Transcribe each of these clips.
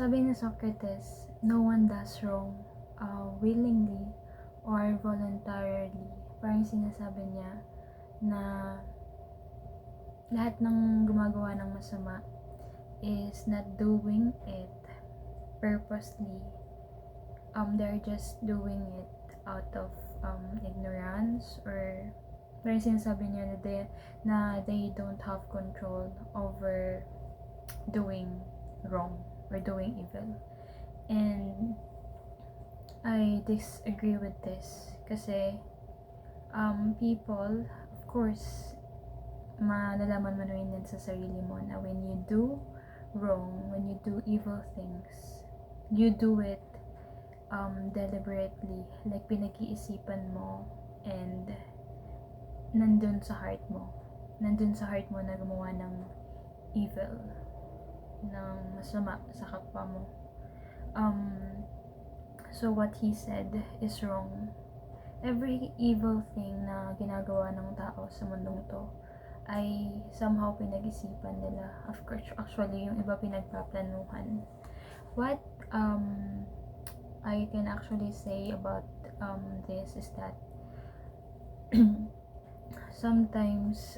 Sabi ni Socrates, no one does wrong willingly or voluntarily. Parang sinasabi niya na lahat ng gumagawa ng masama is not doing it purposely. They're just doing it out of ignorance, or parang sinasabi niya na they don't have control over doing wrong or doing evil. And I disagree with this kasi people, of course, malalaman mo rin yan sa sarili mo na when you do wrong, when you do evil things, you do it deliberately, like pinag-iisipan mo, and nandun sa heart mo na gumawa ng evil, ng masama sa kapwa mo. So what he said is wrong. Every evil thing na ginagawa ng tao sa mundong to ay somehow pinag-isipan nila. Of course, actually, yung iba pinagpaplanuhan. What I can actually say about this is that sometimes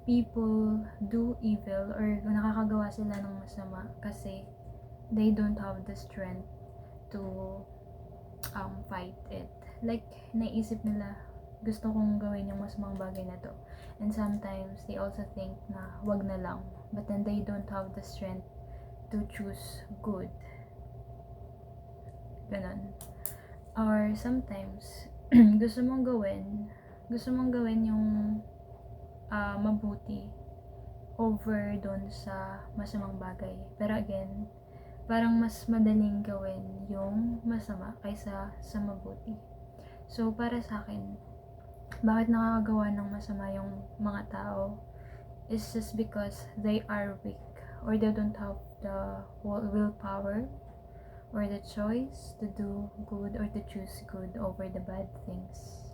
people do evil or nakakagawa sila ng masama kasi they don't have the strength to fight it. Like, naisip nila, gusto kong gawin yung masamang bagay na to. And sometimes, they also think na wag na lang. But then, they don't have the strength to choose good. Ganon. Or sometimes, gusto mong gawin yung mabuti over doon sa masamang bagay. Pero again, parang mas madaling gawin yung masama kaysa sa mabuti. So, para sa akin, bakit nakakagawa ng masama yung mga tao is just because they are weak or they don't have the willpower or the choice to do good or to choose good over the bad things.